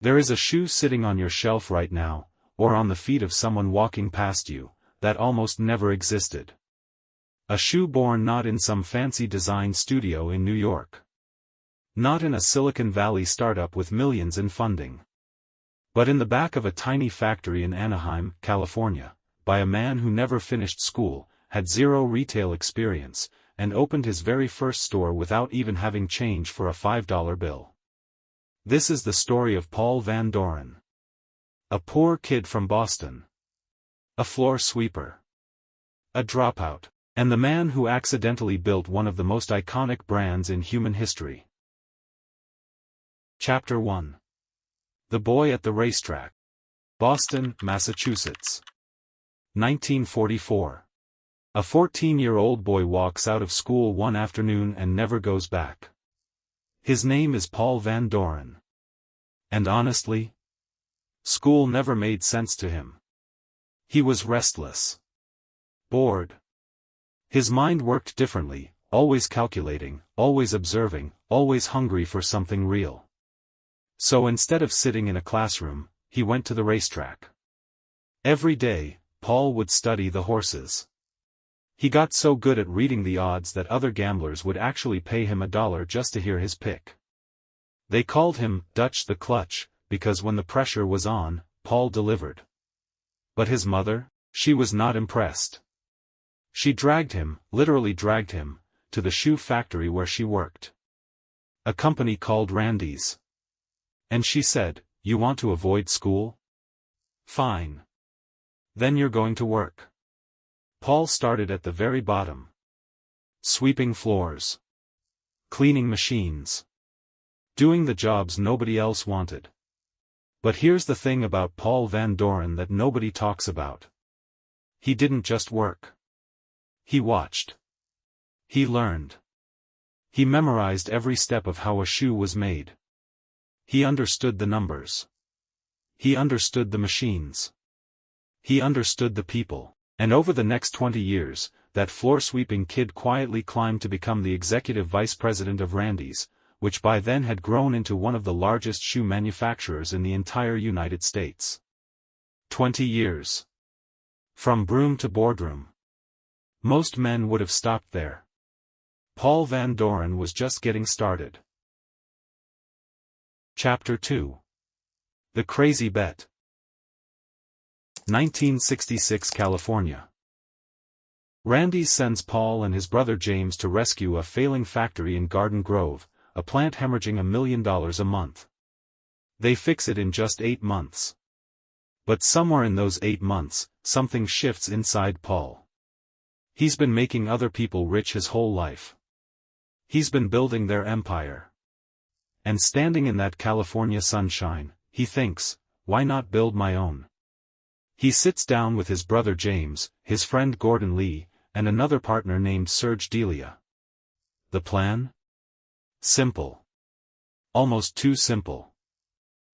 There is a shoe sitting on your shelf right now, or on the feet of someone walking past you, that almost never existed. A shoe born not in some fancy design studio in New York. Not in a Silicon Valley startup with millions in funding. But in the back of a tiny factory in Anaheim, California, by a man who never finished school, had zero retail experience, and opened his very first store without even having change for a $5 bill. This is the story of Paul Van Doren. A poor kid from Boston. A floor sweeper. A dropout. And the man who accidentally built one of the most iconic brands in human history. Chapter 1. The Boy at the Racetrack. Boston, Massachusetts. 1944. A 14-year-old boy walks out of school one afternoon and never goes back. His name is Paul Van Doren. And honestly, school never made sense to him. He was restless. Bored. His mind worked differently, always calculating, always observing, always hungry for something real. So instead of sitting in a classroom, he went to the racetrack. Every day, Paul would study the horses. He got so good at reading the odds that other gamblers would actually pay him $1 just to hear his pick. They called him Dutch the Clutch, because when the pressure was on, Paul delivered. But his mother, she was not impressed. She dragged him, literally dragged him, to the shoe factory where she worked. A company called Randy's. And she said, "You want to avoid school? Fine. Then you're going to work." Paul started at the very bottom. Sweeping floors. Cleaning machines. Doing the jobs nobody else wanted. But here's the thing about Paul Van Doren that nobody talks about. He didn't just work. He watched. He learned. He memorized every step of how a shoe was made. He understood the numbers. He understood the machines. He understood the people. And over the next 20 years, that floor-sweeping kid quietly climbed to become the executive vice president of Randy's, which by then had grown into one of the largest shoe manufacturers in the entire United States. 20 years. From broom to boardroom. Most men would have stopped there. Paul Van Doren was just getting started. Chapter 2. The Crazy Bet. 1966 California. Randy's sends Paul and his brother James to rescue a failing factory in Garden Grove, a plant hemorrhaging $1 million a month. They fix it in just 8 months. But somewhere in those 8 months, something shifts inside Paul. He's been making other people rich his whole life. He's been building their empire. And standing in that California sunshine, he thinks, why not build my own? He sits down with his brother James, his friend Gordon Lee, and another partner named Serge Delia. The plan? Simple. Almost too simple.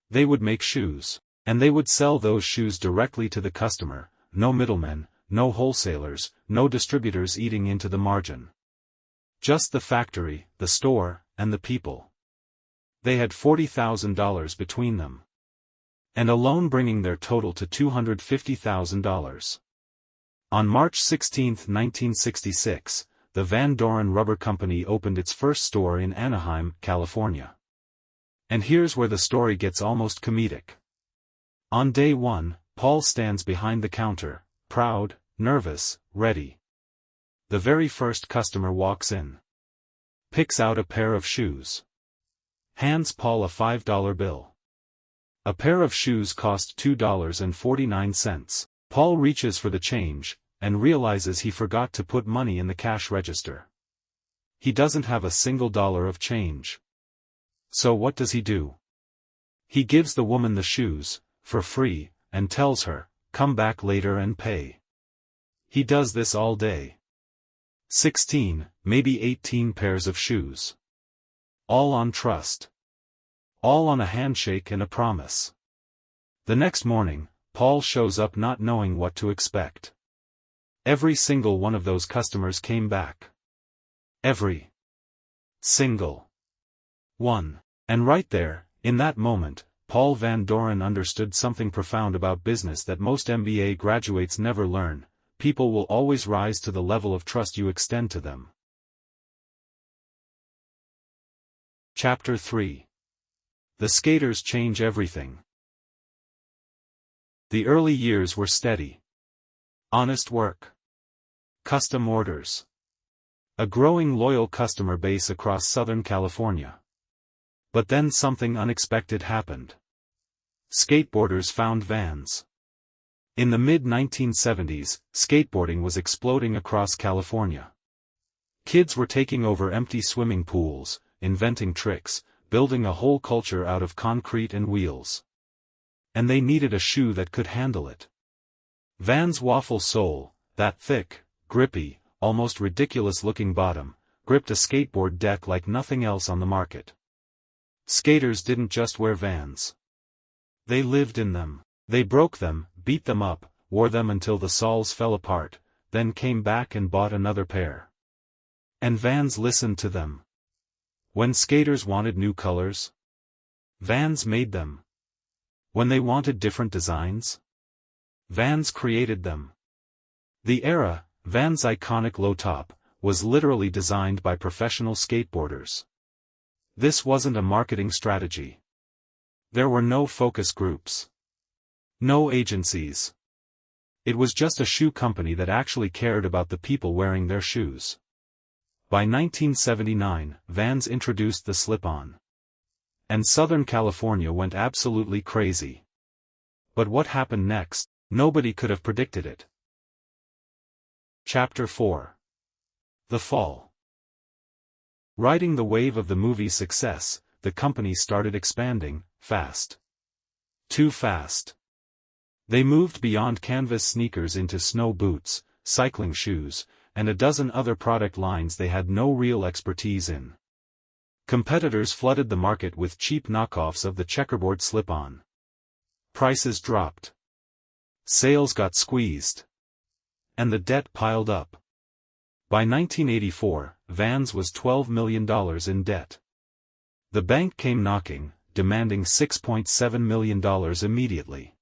They would make shoes, and they would sell those shoes directly to the customer, no middlemen, no wholesalers, no distributors eating into the margin. Just the factory, the store, and the people. They had $40,000 between them. And alone bringing their total to $250,000. On March 16, 1966, the Van Doren Rubber Company opened its first store in Anaheim, California. And here's where the story gets almost comedic. On day 1, Paul stands behind the counter, proud, nervous, ready. The very first customer walks in. Picks out a pair of shoes. Hands Paul a $5 bill. A pair of shoes cost $2.49. Paul reaches for the change, and realizes he forgot to put money in the cash register. He doesn't have a single dollar of change. So what does he do? He gives the woman the shoes, for free, and tells her, come back later and pay. He does this all day. 16, maybe 18 pairs of shoes. All on trust. All on a handshake and a promise. The next morning, Paul shows up not knowing what to expect. Every single one of those customers came back. Every single one. And right there, in that moment, Paul Van Doren understood something profound about business that most MBA graduates never learn: people will always rise to the level of trust you extend to them. Chapter 3. The skaters change everything. The early years were steady. Honest work. Custom orders. A growing loyal customer base across Southern California. But then something unexpected happened. Skateboarders found Vans. In the mid-1970s, skateboarding was exploding across California. Kids were taking over empty swimming pools, inventing tricks, building a whole culture out of concrete and wheels. And they needed a shoe that could handle it. Vans' waffle sole, that thick, grippy, almost ridiculous-looking bottom, gripped a skateboard deck like nothing else on the market. Skaters didn't just wear Vans. They lived in them. They broke them, beat them up, wore them until the soles fell apart, then came back and bought another pair. And Vans listened to them. When skaters wanted new colors, Vans made them. When they wanted different designs, Vans created them. The era, Vans' iconic low top, was literally designed by professional skateboarders. This wasn't a marketing strategy. There were no focus groups. No agencies. It was just a shoe company that actually cared about the people wearing their shoes. By 1979, Vans introduced the slip-on. And Southern California went absolutely crazy. But what happened next? Nobody could have predicted it. Chapter 4. The Fall. Riding the wave of the movie's success, the company started expanding, fast. Too fast. They moved beyond canvas sneakers into snow boots, cycling shoes, and a dozen other product lines they had no real expertise in. Competitors flooded the market with cheap knockoffs of the checkerboard slip-on. Prices dropped. Sales got squeezed. And the debt piled up. By 1984, Vans was $12 million in debt. The bank came knocking, demanding $6.7 million immediately.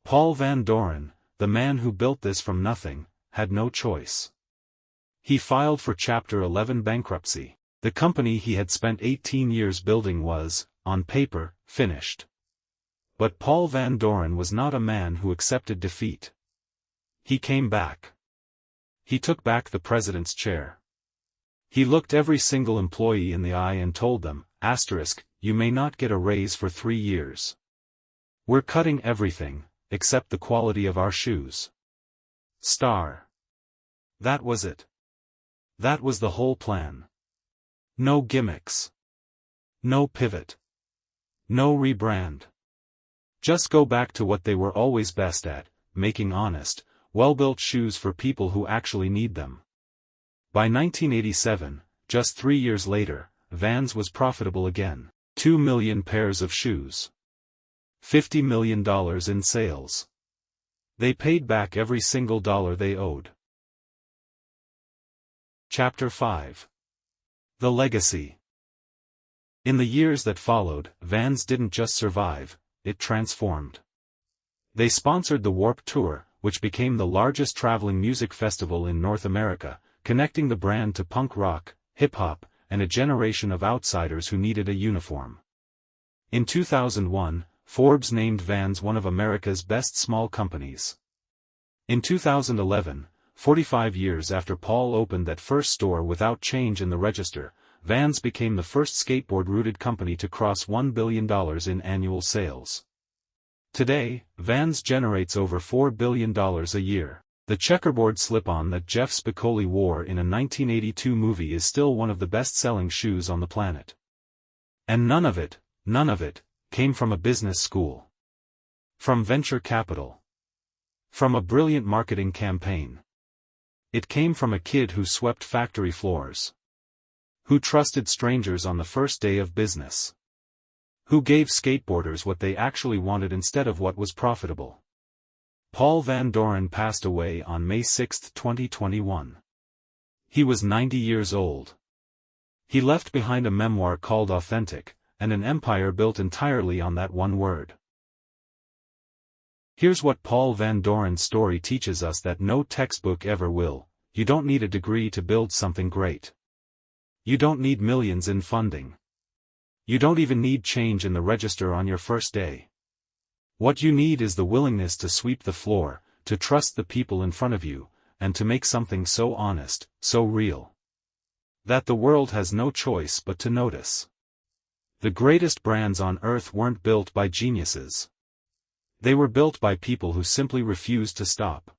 Paul Van Doren, the man who built this from nothing, had no choice. He filed for Chapter 11 bankruptcy. The company he had spent 18 years building was, on paper, finished. But Paul Van Doren was not a man who accepted defeat. He came back. He took back the president's chair. He looked every single employee in the eye and told them, "You may not get a raise for 3 years. We're cutting everything, except the quality of our shoes." That was it. That was the whole plan. No gimmicks. No pivot. No rebrand. Just go back to what they were always best at, making honest, well-built shoes for people who actually need them. By 1987, just 3 years later, Vans was profitable again. 2 million pairs of shoes. $50 million in sales. They paid back every single dollar they owed. Chapter 5. The Legacy. In the years that followed, Vans didn't just survive, it transformed. They sponsored the Warped Tour, which became the largest traveling music festival in North America, connecting the brand to punk rock, hip-hop, and a generation of outsiders who needed a uniform. In 2001, Forbes named Vans one of America's best small companies. In 2011, 45 years after Paul opened that first store without change in the register, Vans became the first skateboard-rooted company to cross $1 billion in annual sales. Today, Vans generates over $4 billion a year. The checkerboard slip-on that Jeff Spicoli wore in a 1982 movie is still one of the best-selling shoes on the planet. And none of it, came from a business school. From venture capital. From a brilliant marketing campaign. It came from a kid who swept factory floors. Who trusted strangers on the first day of business. Who gave skateboarders what they actually wanted instead of what was profitable. Paul Van Doren passed away on May 6, 2021. He was 90 years old. He left behind a memoir called Authentic, and an empire built entirely on that one word. Here's what Paul Van Doren's story teaches us that no textbook ever will: you don't need a degree to build something great. You don't need millions in funding. You don't even need change in the register on your first day. What you need is the willingness to sweep the floor, to trust the people in front of you, and to make something so honest, so real, that the world has no choice but to notice. The greatest brands on earth weren't built by geniuses. They were built by people who simply refused to stop.